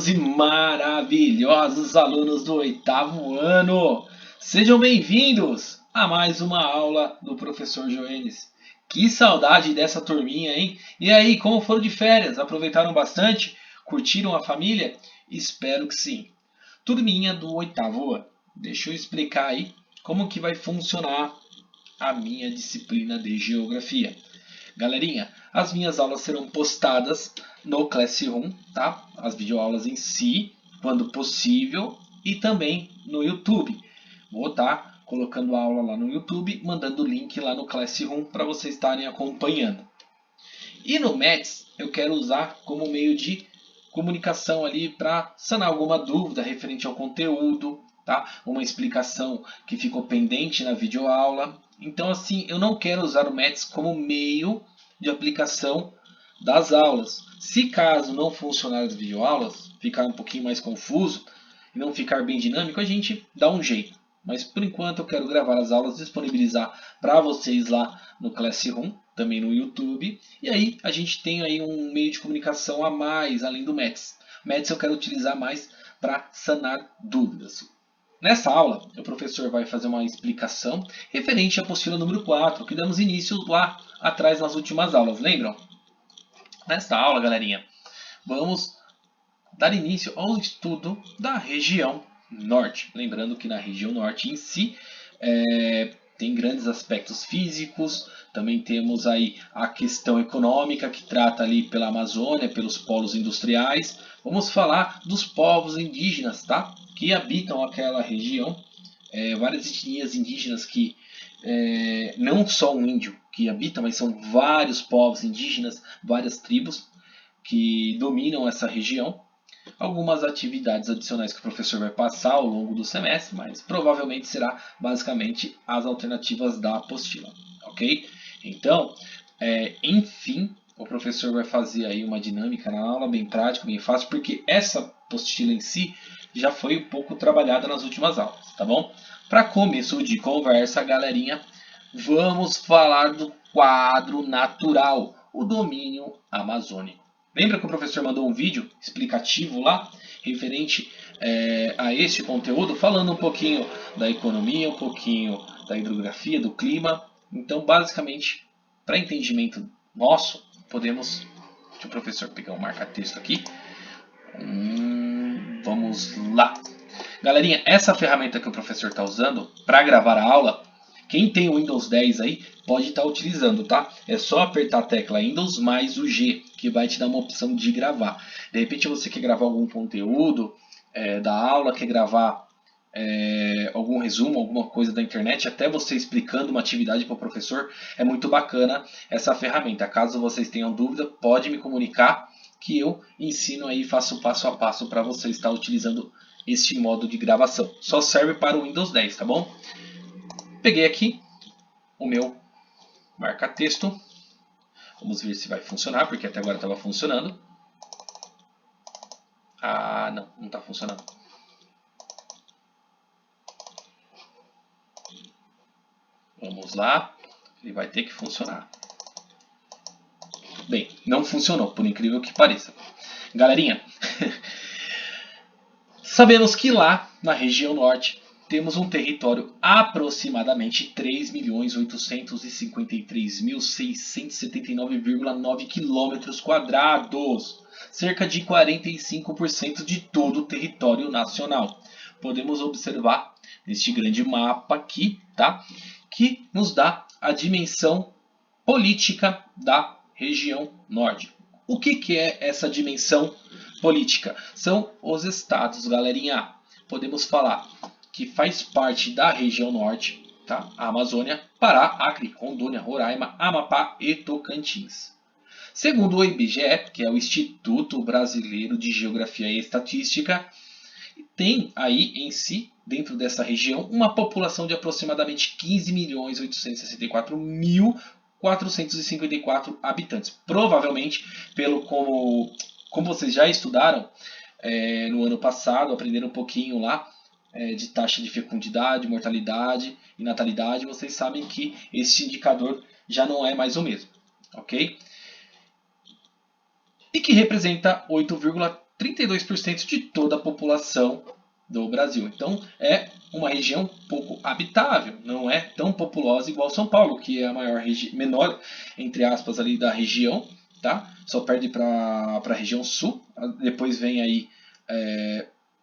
lindos e maravilhosos alunos do 8º ano! Sejam bem-vindos a mais uma aula do professor Joenis. Que saudade dessa turminha, hein? E aí, como foram de férias? Aproveitaram bastante? Curtiram a família? Espero que sim. Turminha do 8º ano, deixa eu explicar aí como que vai funcionar a minha disciplina de Geografia. Galerinha, as minhas aulas serão postadas no Classroom, tá? As videoaulas em si, quando possível, e também no YouTube. Vou estar colocando a aula lá no YouTube, mandando o link lá no Classroom para vocês estarem acompanhando. E no Maths, eu quero usar como meio de comunicação ali para sanar alguma dúvida referente ao conteúdo, tá? Uma explicação que ficou pendente na videoaula. Então, assim, eu não quero usar o Maths como meio de aplicação das aulas. Se caso não funcionar as videoaulas, ficar um pouquinho mais confuso e não ficar bem dinâmico, a gente dá um jeito. Mas por enquanto eu quero gravar as aulas, disponibilizar para vocês lá no Classroom, também no YouTube. E aí a gente tem aí um meio de comunicação a mais, além do Maths. Maths eu quero utilizar mais para sanar dúvidas. Nessa aula, o professor vai fazer uma explicação referente à apostila número 4, que damos início lá atrás nas últimas aulas, lembram? Nesta aula, galerinha, vamos dar início ao estudo da região norte. Lembrando que na região norte em si tem grandes aspectos físicos, também temos aí a questão econômica que trata ali pela Amazônia, pelos polos industriais. Vamos falar dos povos indígenas, tá? Que habitam aquela região, várias etnias indígenas que não só um índio que habita, mas são vários povos indígenas, várias tribos que dominam essa região. Algumas atividades adicionais que o professor vai passar ao longo do semestre, mas provavelmente será basicamente as alternativas da apostila, ok? Então, enfim, o professor vai fazer aí uma dinâmica na aula bem prática, bem fácil, porque essa apostila em si já foi um pouco trabalhada nas últimas aulas, tá bom? Para começo de conversa, galerinha, vamos falar do quadro natural, o domínio amazônico. Lembra que o professor mandou um vídeo explicativo lá, referente a este conteúdo, falando um pouquinho da economia, um pouquinho da hidrografia, do clima. Então, basicamente, para entendimento nosso, podemos... Deixa o professor pegar um marca-texto aqui. Vamos lá. Galerinha, essa ferramenta que o professor está usando para gravar a aula, quem tem o Windows 10 aí pode estar utilizando, tá? É só apertar a tecla Windows mais o G, que vai te dar uma opção de gravar. De repente você quer gravar algum conteúdo da aula, quer gravar algum resumo, alguma coisa da internet, até você explicando uma atividade para o professor, é muito bacana essa ferramenta. Caso vocês tenham dúvida, pode me comunicar que eu ensino aí, faço passo a passo para você estar utilizando este modo de gravação. Só serve para o Windows 10, tá bom? Peguei aqui o meu marca-texto. Vamos ver se vai funcionar, porque até agora estava funcionando. Ah, não está funcionando. Vamos lá, ele vai ter que funcionar. Bem, não funcionou, por incrível que pareça. Galerinha, sabemos que lá na região norte temos um território aproximadamente 3.853.679,9 km², cerca de 45% de todo o território nacional. Podemos observar neste grande mapa aqui, tá? Que nos dá a dimensão política da região norte. O que é essa dimensão política? São os estados, galerinha. Podemos falar que faz parte da região norte, tá? A Amazônia, Pará, Acre, Rondônia, Roraima, Amapá e Tocantins. Segundo o IBGE, que é o Instituto Brasileiro de Geografia e Estatística, tem aí em si, dentro dessa região, uma população de aproximadamente 15.864.454 habitantes. Provavelmente, como vocês já estudaram no ano passado, aprenderam um pouquinho lá de taxa de fecundidade, mortalidade e natalidade, vocês sabem que esse indicador já não é mais o mesmo, ok? E que representa 8,3 32% de toda a população do Brasil. Então é uma região pouco habitável, não é tão populosa igual São Paulo, que é a menor, entre aspas, ali da região, tá? Só perde para a região sul. Depois vem aí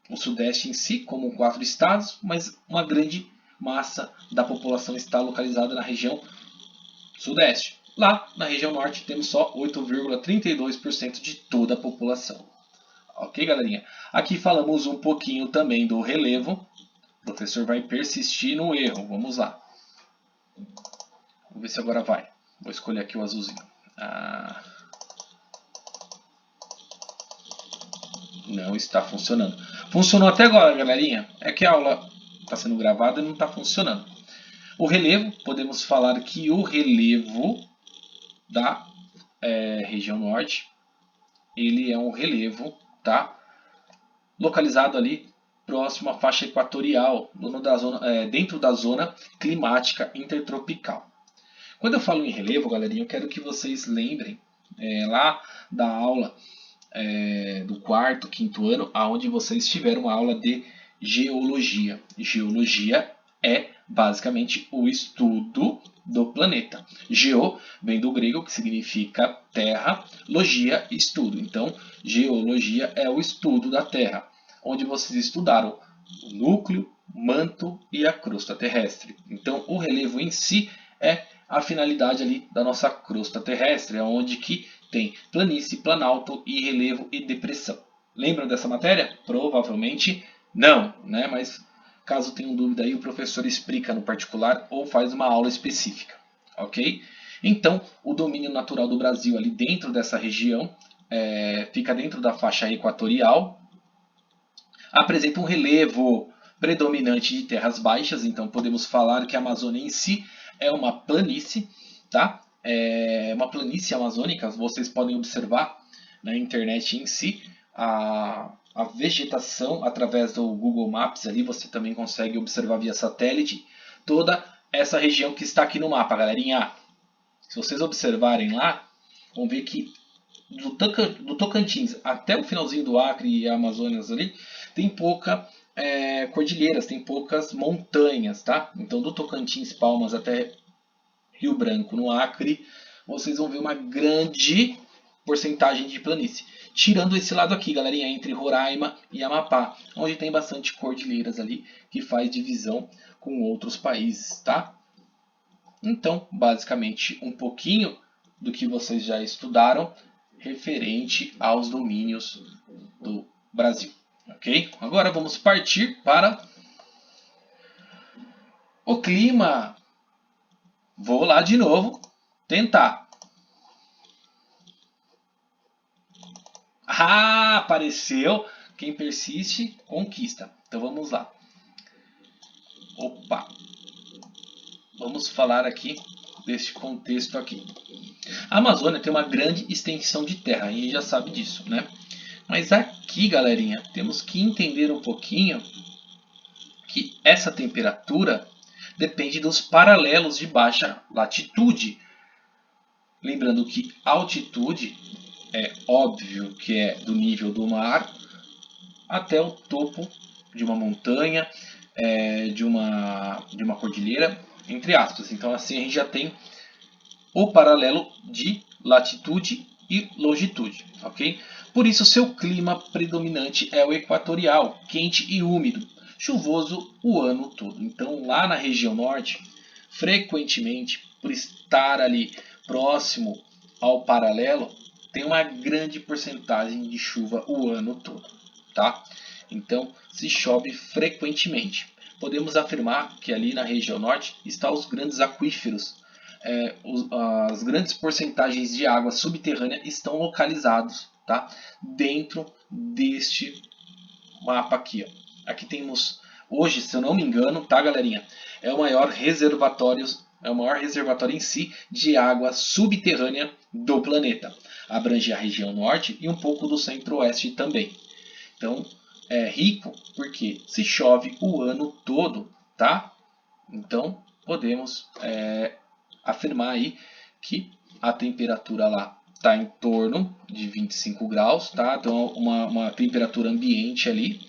o Sudeste em si, como 4 estados, mas uma grande massa da população está localizada na região Sudeste. Lá na região Norte temos só 8,32% de toda a população. Ok, galerinha? Aqui falamos um pouquinho também do relevo. O professor vai persistir no erro. Vamos lá. Vamos ver se agora vai. Vou escolher aqui o azulzinho. Não está funcionando. Funcionou até agora, galerinha. É que a aula está sendo gravada e não está funcionando. O relevo, podemos falar que o relevo da região norte, ele é um relevo, tá? Localizado ali próximo à faixa equatorial, dentro da zona climática intertropical. Quando eu falo em relevo, galerinha, eu quero que vocês lembrem lá da aula do quarto, quinto ano, onde vocês tiveram uma aula de geologia. Geologia é basicamente o estudo do planeta. Geo vem do grego, que significa terra, logia, estudo. Então, geologia é o estudo da Terra, onde vocês estudaram o núcleo, manto e a crosta terrestre. Então, o relevo em si é a finalidade ali da nossa crosta terrestre, onde que tem planície, planalto e relevo e depressão. Lembram dessa matéria? Provavelmente não, né? Mas caso tenham dúvida aí, o professor explica no particular ou faz uma aula específica, ok? Então, o domínio natural do Brasil ali dentro dessa região fica dentro da faixa equatorial, apresenta um relevo predominante de terras baixas, então podemos falar que a Amazônia em si é uma planície, tá? É uma planície amazônica, vocês podem observar na internet em si a vegetação através do Google Maps, ali você também consegue observar via satélite toda essa região que está aqui no mapa, galerinha. Se vocês observarem lá, vão ver que do Tocantins até o finalzinho do Acre e Amazonas ali, tem pouca cordilheiras, tem poucas montanhas, tá? Então do Tocantins, Palmas até Rio Branco no Acre, vocês vão ver uma grande porcentagem de planície. Tirando esse lado aqui, galerinha, entre Roraima e Amapá, onde tem bastante cordilheiras ali, que faz divisão com outros países, tá? Então, basicamente, um pouquinho do que vocês já estudaram referente aos domínios do Brasil, ok? Agora vamos partir para o clima. Vou lá de novo tentar. Ah, apareceu. Quem persiste, conquista. Então vamos lá. Opa. Vamos falar aqui deste contexto aqui. A Amazônia tem uma grande extensão de terra, e já sabe disso, né? Mas aqui, galerinha, temos que entender um pouquinho que essa temperatura depende dos paralelos de baixa latitude. Lembrando que altitude é óbvio que é do nível do mar até o topo de uma montanha, de uma cordilheira, entre aspas. Então assim a gente já tem o paralelo de latitude e longitude, ok? Por isso seu clima predominante é o equatorial, quente e úmido, chuvoso o ano todo. Então lá na região norte, frequentemente, por estar ali próximo ao paralelo, tem uma grande porcentagem de chuva o ano todo, tá? Então se chove frequentemente. Podemos afirmar que ali na região norte estão os grandes aquíferos. As grandes porcentagens de água subterrânea estão localizados, tá? Dentro deste mapa aqui. Ó. Aqui temos, hoje, se eu não me engano, tá, galerinha? É o maior reservatório em si de água subterrânea do planeta. Abrange a região norte e um pouco do centro-oeste também. Então, é rico porque se chove o ano todo, tá? Então, podemos afirmar aí que a temperatura lá está em torno de 25 graus, tá? Então uma temperatura ambiente ali.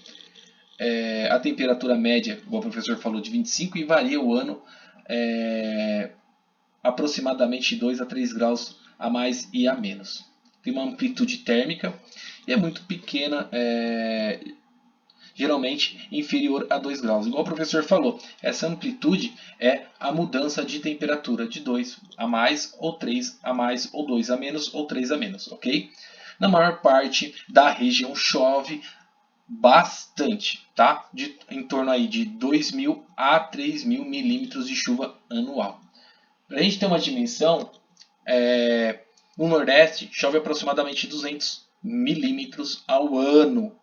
A temperatura média, como o professor falou, de 25 e varia o ano aproximadamente 2 a 3 graus a mais e a menos. Tem uma amplitude térmica e é muito pequena, geralmente inferior a 2 graus. Igual o professor falou, essa amplitude é a mudança de temperatura de 2 a mais, ou 3 a mais, ou 2 a menos, ou 3 a menos, ok? Na maior parte da região chove bastante, tá? Em torno aí de 2.000 a 3.000 milímetros de chuva anual. Para a gente ter uma dimensão, no Nordeste chove aproximadamente 200 milímetros ao ano.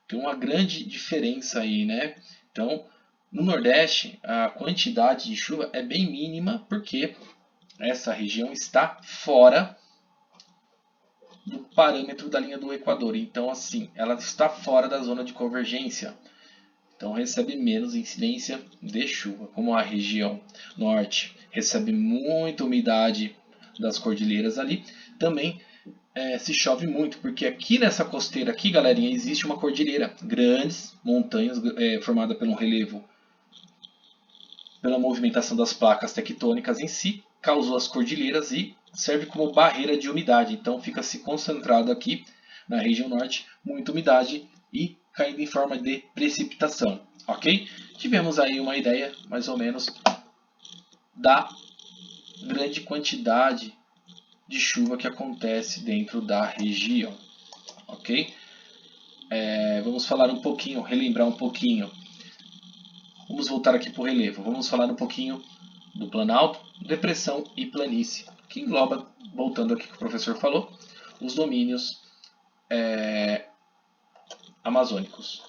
Tem uma grande diferença aí, né? Então, no Nordeste, a quantidade de chuva é bem mínima porque essa região está fora do parâmetro da linha do Equador. Então, assim, ela está fora da zona de convergência. Então, recebe menos incidência de chuva. Como a região norte recebe muita umidade das cordilheiras ali, também se chove muito, porque aqui nessa costeira aqui, galerinha, existe uma cordilheira, grandes montanhas formada pelo relevo, pela movimentação das placas tectônicas em si, causou as cordilheiras e serve como barreira de umidade. Então fica se concentrado aqui na região norte, muita umidade e caindo em forma de precipitação, ok? Tivemos aí uma ideia, mais ou menos, da grande quantidade de chuva que acontece dentro da região, ok? Vamos falar um pouquinho, relembrar um pouquinho. Vamos voltar aqui para o relevo. Vamos falar um pouquinho do planalto, depressão e planície, que engloba, voltando aqui que o professor falou, os domínios amazônicos.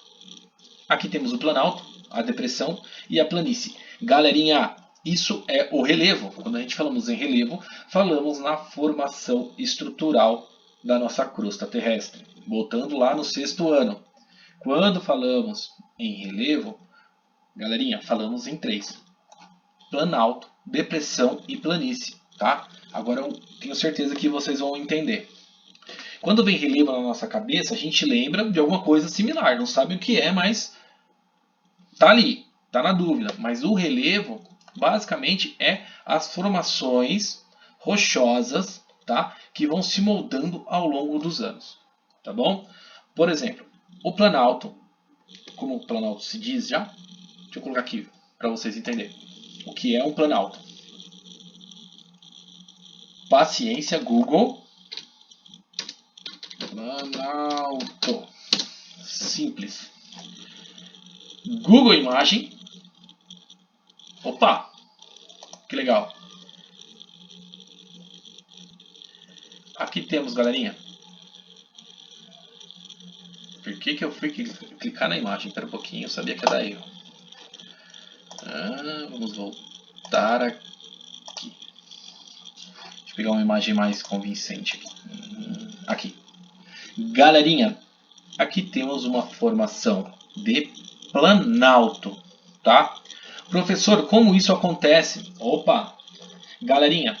Aqui temos o planalto, a depressão e a planície. Galerinha, isso é o relevo. Quando a gente falamos em relevo, falamos na formação estrutural da nossa crosta terrestre. Voltando lá no 6º ano. Quando falamos em relevo, galerinha, falamos em 3. Planalto, depressão e planície. Tá? Agora eu tenho certeza que vocês vão entender. Quando vem relevo na nossa cabeça, a gente lembra de alguma coisa similar. Não sabe o que é, mas tá ali, tá na dúvida. Mas o relevo basicamente é as formações rochosas, tá? Que vão se moldando ao longo dos anos, tá bom? Por exemplo, o planalto, como o planalto se diz já, deixa eu colocar aqui para vocês entenderem o que é um planalto. Paciência, Google. Planalto. Simples. Google Imagem. Opa! Que legal. Aqui temos, galerinha. Por que eu fui clicar na imagem? Espera um pouquinho, eu sabia que ia dar erro. Vamos voltar aqui. Deixa eu pegar uma imagem mais convincente aqui. Aqui. Galerinha, aqui temos uma formação de planalto, tá? Professor, como isso acontece? Opa! Galerinha,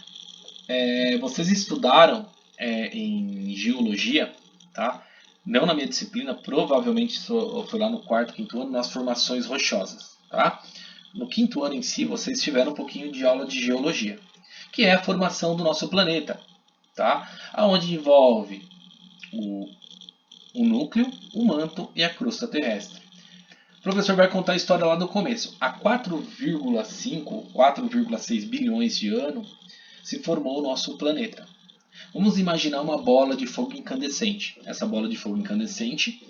vocês estudaram em geologia, tá? Não na minha disciplina, provavelmente foi lá no 4º, 5º ano, nas formações rochosas, tá? No 5º ano em si, vocês tiveram um pouquinho de aula de geologia, que é a formação do nosso planeta, tá? Onde envolve o núcleo, o manto e a crosta terrestre. O professor vai contar a história lá do começo. Há 4,5, 4,6 bilhões de anos se formou o nosso planeta. Vamos imaginar uma bola de fogo incandescente. Essa bola de fogo incandescente,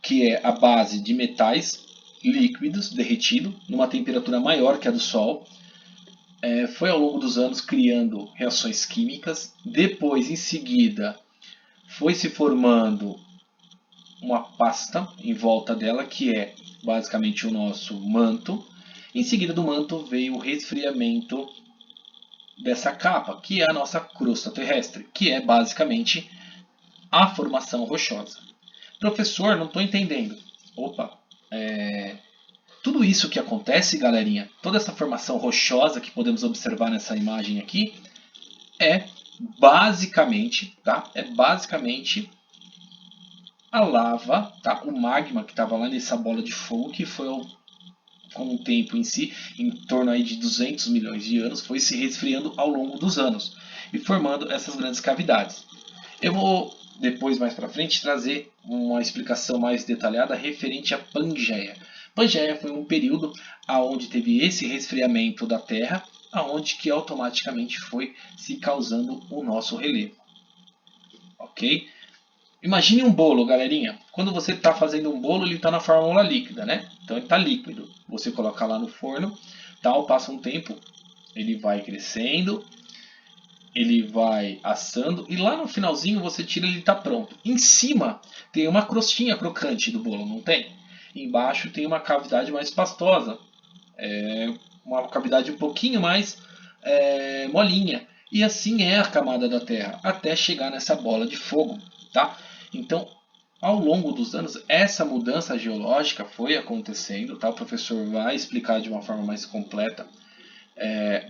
que é a base de metais líquidos derretidos numa temperatura maior que a do Sol, foi ao longo dos anos criando reações químicas. Depois, em seguida, foi se formando uma pasta em volta dela, que é basicamente o nosso manto. Em seguida do manto veio o resfriamento dessa capa, que é a nossa crosta terrestre, que é basicamente a formação rochosa. Professor, não estou entendendo. Opa, tudo isso que acontece, galerinha, toda essa formação rochosa que podemos observar nessa imagem aqui, é basicamente, tá? É basicamente a lava, tá? O magma que estava lá nessa bola de fogo, que foi com o tempo em si, em torno aí de 200 milhões de anos, foi se resfriando ao longo dos anos e formando essas grandes cavidades. Eu vou depois, mais para frente, trazer uma explicação mais detalhada referente à Pangeia. Pangeia foi um período onde teve esse resfriamento da Terra, aonde que automaticamente foi se causando o nosso relevo. Ok? Imagine um bolo, galerinha. Quando você está fazendo um bolo, ele está na fórmula líquida, né? Então ele está líquido. Você coloca lá no forno, tal, passa um tempo, ele vai crescendo, ele vai assando e lá no finalzinho você tira e ele está pronto. Em cima tem uma crostinha crocante do bolo, não tem? Embaixo tem uma cavidade mais pastosa, uma cavidade um pouquinho mais molinha. E assim é a camada da Terra, até chegar nessa bola de fogo, tá? Então, ao longo dos anos, essa mudança geológica foi acontecendo, tá? O professor vai explicar de uma forma mais completa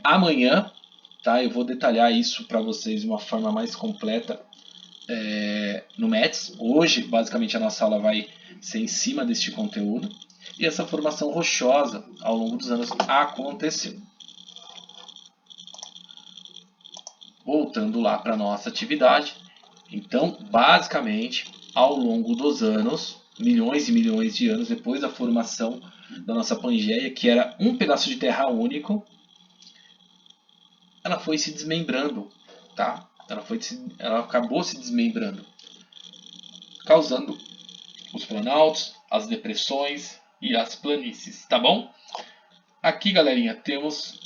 amanhã, tá? Eu vou detalhar isso para vocês de uma forma mais completa no METS. Hoje, basicamente, a nossa aula vai ser em cima deste conteúdo. E essa formação rochosa, ao longo dos anos, aconteceu. Voltando lá para a nossa atividade. Então, basicamente, ao longo dos anos, milhões e milhões de anos depois da formação da nossa Pangeia, que era um pedaço de terra único, ela foi se desmembrando, tá? Ela acabou se desmembrando, causando os planaltos, as depressões e as planícies, tá bom? Aqui, galerinha, temos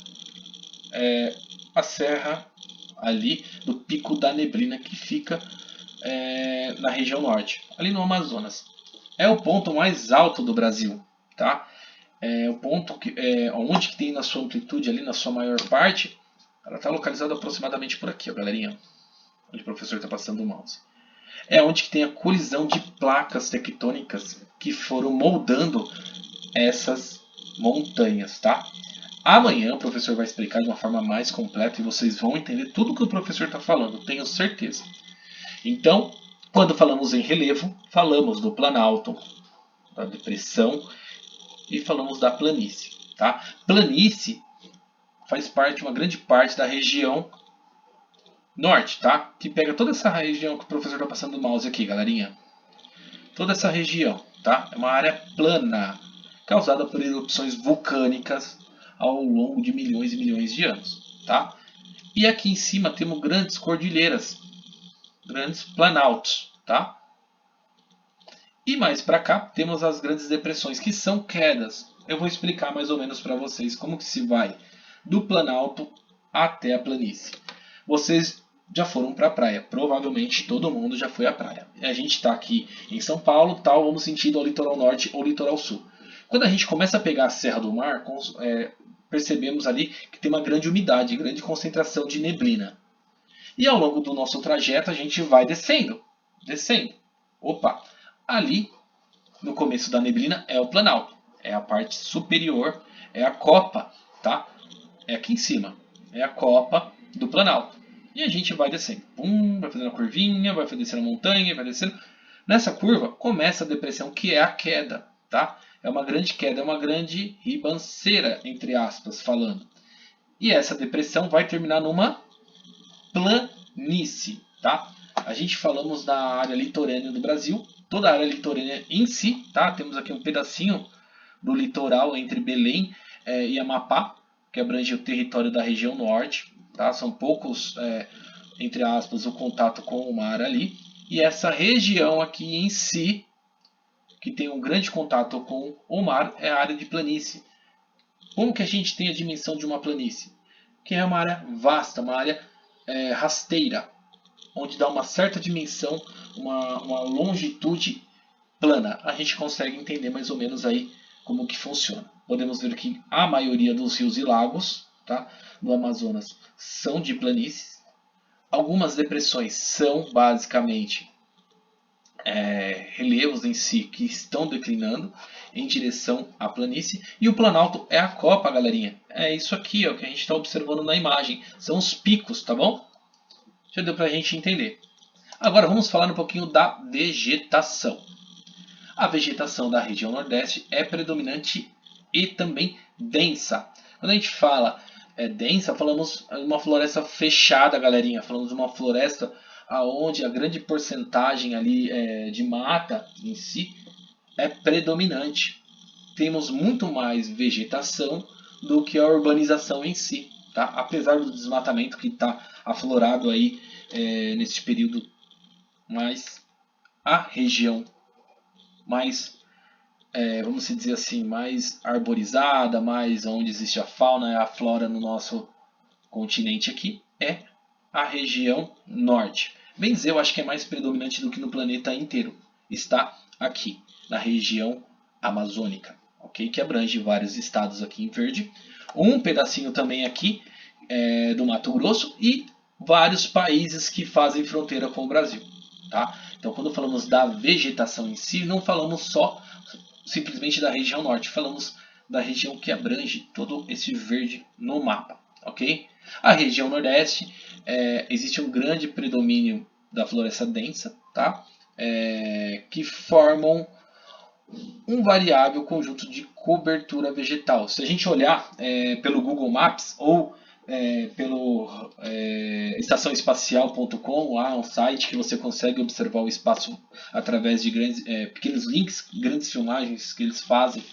a serra ali do Pico da Neblina, que fica na região norte, ali no Amazonas. É o ponto mais alto do Brasil, tá? O ponto onde que tem na sua amplitude, ali na sua maior parte, ela está localizada aproximadamente por aqui, ó, galerinha, onde o professor está passando o mouse. É onde que tem a colisão de placas tectônicas que foram moldando essas montanhas, tá? Amanhã o professor vai explicar de uma forma mais completa e vocês vão entender tudo que o professor está falando, tenho certeza. Então, quando falamos em relevo, falamos do planalto, da depressão e falamos da planície, tá? Planície faz parte, uma grande parte da região norte, tá? Que pega toda essa região que o professor está passando o mouse aqui, galerinha. Toda essa região, tá? É uma área plana, causada por erupções vulcânicas ao longo de milhões e milhões de anos, tá? E aqui em cima temos grandes cordilheiras, grandes planaltos, tá? E mais para cá temos as grandes depressões, que são quedas. Eu vou explicar mais ou menos para vocês como que se vai do planalto até a planície. Vocês já foram para a praia, provavelmente todo mundo já foi à praia. A gente está aqui em São Paulo, tal, vamos sentido ao litoral norte ou litoral sul. Quando a gente começa a pegar a Serra do Mar, percebemos ali que tem uma grande umidade, grande concentração de neblina. E ao longo do nosso trajeto a gente vai descendo, descendo. Opa, ali no começo da neblina é o planalto, é a parte superior, é a copa, tá? É aqui em cima, é a copa do planalto. E a gente vai descendo, vai fazendo a curvinha, vai descendo a montanha, vai descendo. Nessa curva começa a depressão, que é a queda, tá? É uma grande queda, é uma grande ribanceira, entre aspas, falando. E essa depressão vai terminar numa planície, tá? A gente falamos da área litorânea do Brasil, toda a área litorânea em si, tá? Temos aqui um pedacinho do litoral entre Belém e Amapá, que abrange o território da região norte, tá? São poucos, entre aspas, o contato com o mar ali. E essa região aqui em si, que tem um grande contato com o mar, é a área de planície. Como que a gente tem a dimensão de uma planície? Que é uma área vasta, uma área rasteira, onde dá uma certa dimensão, uma longitude plana. A gente consegue entender mais ou menos aí como que funciona. Podemos ver que a maioria dos rios e lagos, tá, no Amazonas são de planícies. Algumas depressões são basicamente relevos em si que estão declinando em direção à planície. E o planalto é a copa, galerinha. É isso aqui ó, que a gente está observando na imagem. São os picos, tá bom? Já deu para a gente entender. Agora vamos falar um pouquinho da vegetação. A vegetação da região Nordeste é predominante e também densa. Quando a gente fala densa, falamos de uma floresta fechada, galerinha. Falamos de uma floresta onde a grande porcentagem ali de mata em si é predominante. Temos muito mais vegetação do que a urbanização em si, tá? Apesar do desmatamento que está aflorado aí nesse período, mas a região mais, vamos dizer assim, mais arborizada, mais onde existe a fauna e a flora no nosso continente aqui, é a região norte. Bem dizer, eu acho que é mais predominante do que no planeta inteiro. Está aqui, na região amazônica, ok? Que abrange vários estados aqui em verde. Um pedacinho também aqui do Mato Grosso e vários países que fazem fronteira com o Brasil, tá? Então, quando falamos da vegetação em si, não falamos só simplesmente da região norte, falamos da região que abrange todo esse verde no mapa, ok? A região nordeste, existe um grande predomínio da floresta densa, tá? Que formam um variável conjunto de cobertura vegetal. Se a gente olhar pelo Google Maps ou pelo estaçãoespacial.com, lá um site que você consegue observar o espaço através de pequenos links, grandes filmagens que eles fazem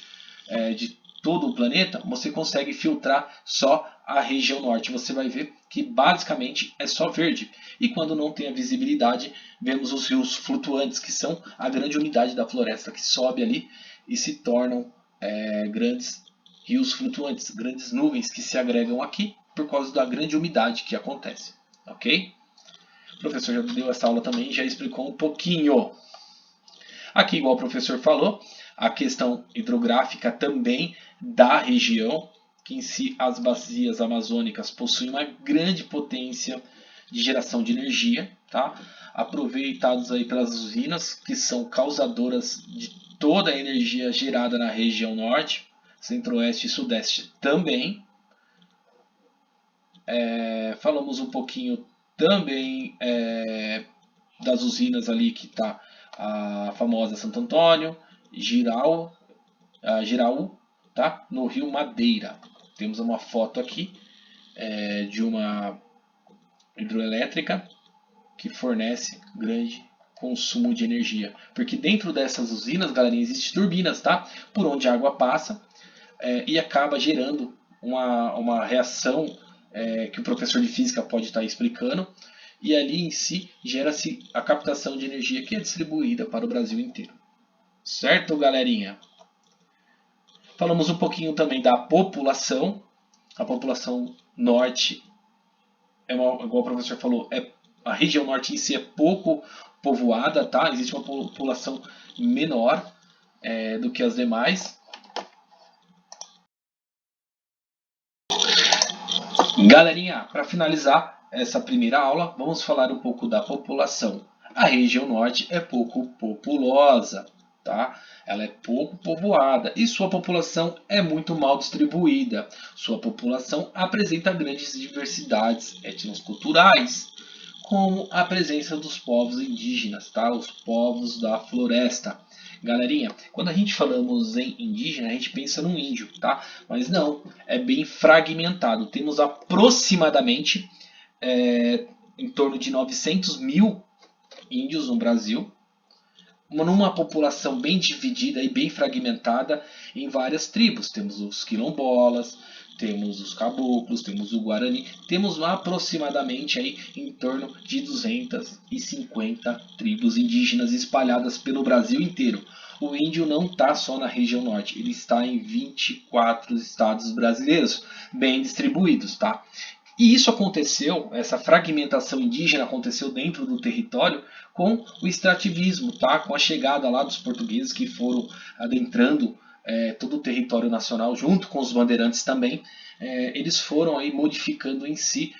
de todo o planeta, você consegue filtrar só a região norte. Você vai ver que basicamente é só verde. E quando não tem a visibilidade, vemos os rios flutuantes, que são a grande umidade da floresta, que sobe ali e se tornam grandes rios flutuantes, grandes nuvens que se agregam aqui por causa da grande umidade que acontece. Ok? O professor já deu essa aula também, já explicou um pouquinho. Aqui, igual o professor falou, a questão hidrográfica também da região, que em si as bacias amazônicas possuem uma grande potência de geração de energia, tá? Aproveitados aí pelas usinas, que são causadoras de toda a energia gerada na região norte, centro-oeste e sudeste também. Falamos um pouquinho também das usinas ali que está a famosa Santo Antônio, Giraú, tá? No Rio Madeira. Temos uma foto aqui de uma hidroelétrica que fornece grande consumo de energia. Porque dentro dessas usinas, galerinha, existem turbinas, tá? Por onde a água passa e acaba gerando uma reação que o professor de física pode estar explicando. E ali em si gera-se a captação de energia que é distribuída para o Brasil inteiro. Certo, galerinha? Falamos um pouquinho também da população. A população norte, igual o professor falou, a região norte em si é pouco povoada, tá? Existe uma população menor do que as demais. Galerinha, para finalizar essa primeira aula, vamos falar um pouco da população. A região norte é pouco populosa, tá? Ela é pouco povoada e sua população é muito mal distribuída. Sua população apresenta grandes diversidades étnico-culturais, como a presença dos povos indígenas, tá? Os povos da floresta. Galerinha, quando a gente falamos em indígena, a gente pensa num índio, tá? Mas não, é bem fragmentado. Temos aproximadamente em torno de 900 mil índios no Brasil, numa população bem dividida e bem fragmentada em várias tribos. Temos os quilombolas, temos os caboclos, temos o guarani, temos aproximadamente aí em torno de 250 tribos indígenas espalhadas pelo Brasil inteiro. O índio não está só na região norte, ele está em 24 estados brasileiros, bem distribuídos, tá? E isso aconteceu, essa fragmentação indígena aconteceu dentro do território com o extrativismo, tá? Com a chegada lá dos portugueses que foram adentrando todo o território nacional, junto com os bandeirantes também. Eles foram aí modificando em si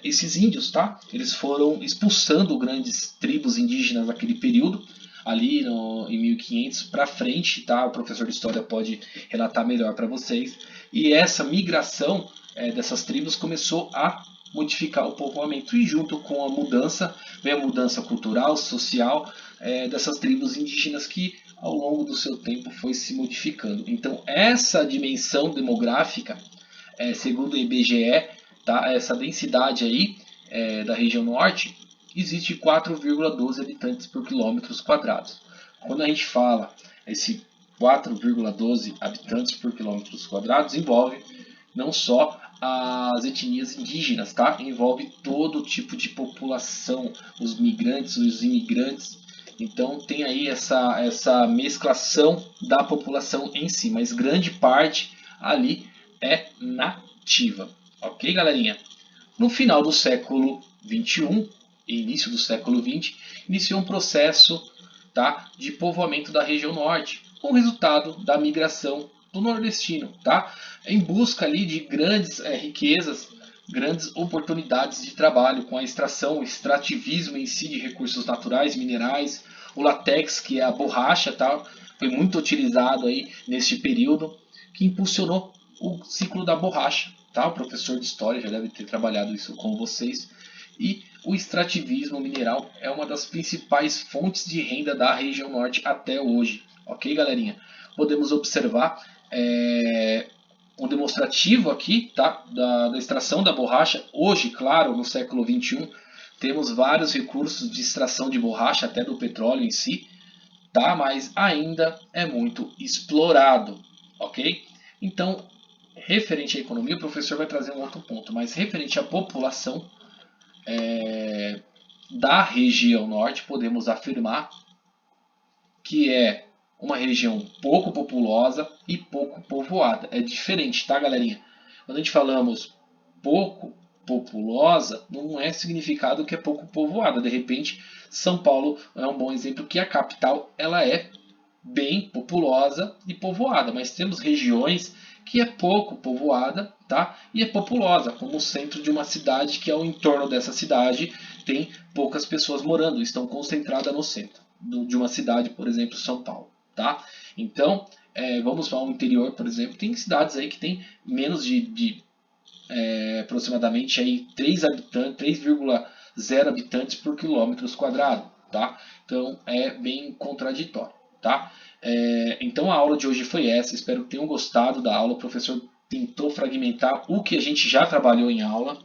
esses índios, tá? Eles foram expulsando grandes tribos indígenas naquele período, ali em 1500 para frente, tá? O professor de história pode relatar melhor para vocês. E essa migração dessas tribos começou a modificar o povoamento, e junto com a mudança, vem a mudança cultural, social, dessas tribos indígenas que ao longo do seu tempo foi se modificando. Então essa dimensão demográfica, segundo o IBGE, tá, essa densidade aí da região norte, existe 4,12 habitantes por quilômetros quadrados. Quando a gente fala esse 4,12 habitantes por quilômetros quadrados, envolve não só as etnias indígenas, tá? Envolve todo tipo de população, os migrantes, os imigrantes. Então tem aí essa mesclação da população em si, mas grande parte ali é nativa. Ok, galerinha? No final do século XXI e início do século XX, iniciou um processo, tá, de povoamento da região norte, com resultado da migração do nordestino, tá, em busca ali de grandes riquezas, grandes oportunidades de trabalho, com a extração, o extrativismo em si de recursos naturais, minerais, o latex, que é a borracha, tá, foi muito utilizado aí neste período, que impulsionou o ciclo da borracha. Tá? O professor de história já deve ter trabalhado isso com vocês. E o extrativismo mineral é uma das principais fontes de renda da região norte até hoje. Ok, galerinha? Podemos observar um demonstrativo aqui, tá? da extração da borracha. Hoje, claro, no século XXI, temos vários recursos de extração de borracha, até do petróleo em si, tá? Mas ainda é muito explorado. Ok? Então, referente à economia, o professor vai trazer um outro ponto, mas referente à população da região norte, podemos afirmar que é uma região pouco populosa e pouco povoada. É diferente, tá, galerinha? Quando a gente falamos pouco populosa, não é significado que é pouco povoada. De repente, São Paulo é um bom exemplo, que a capital ela é bem populosa e povoada, mas temos regiões que é pouco povoada, tá? E é populosa, como o centro de uma cidade, que ao entorno dessa cidade tem poucas pessoas morando, estão concentradas no centro de uma cidade, por exemplo, São Paulo, tá? Então, vamos para o interior, por exemplo, tem cidades aí que tem menos de aproximadamente aí 3,0 habitantes por quilômetros quadrados, tá? Então é bem contraditório, tá? Então a aula de hoje foi essa, espero que tenham gostado da aula. O professor tentou fragmentar o que a gente já trabalhou em aula.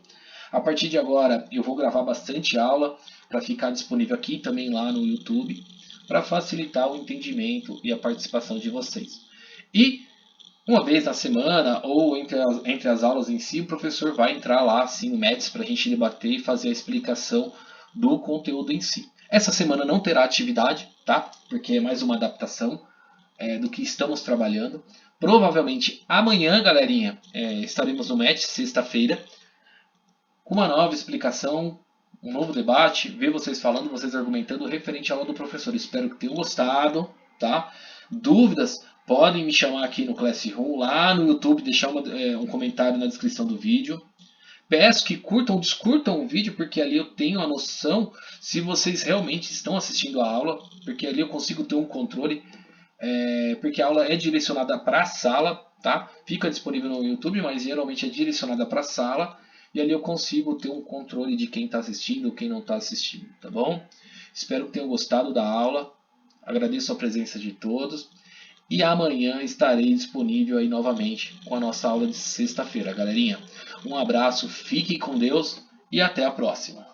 A partir de agora eu vou gravar bastante aula para ficar disponível aqui também lá no YouTube, para facilitar o entendimento e a participação de vocês. E uma vez na semana ou entre as aulas em si, o professor vai entrar lá assim, no Mets, para a gente debater e fazer a explicação do conteúdo em si. Essa semana não terá atividade, tá? Porque é mais uma adaptação do que estamos trabalhando. Provavelmente amanhã, galerinha, estaremos no Mets, sexta-feira, com uma nova explicação, um novo debate, ver vocês falando, vocês argumentando referente à aula do professor. Espero que tenham gostado, tá? Dúvidas? Podem me chamar aqui no Classroom, lá no YouTube, deixar um comentário na descrição do vídeo. Peço que curtam ou descurtam o vídeo, porque ali eu tenho a noção se vocês realmente estão assistindo a aula, porque ali eu consigo ter um controle, porque a aula é direcionada para a sala, tá? Fica disponível no YouTube, mas geralmente é direcionada para a sala, e ali eu consigo ter um controle de quem está assistindo ou quem não está assistindo, tá bom? Espero que tenham gostado da aula, agradeço a presença de todos. E amanhã estarei disponível aí novamente com a nossa aula de sexta-feira, galerinha. Um abraço, fiquem com Deus e até a próxima.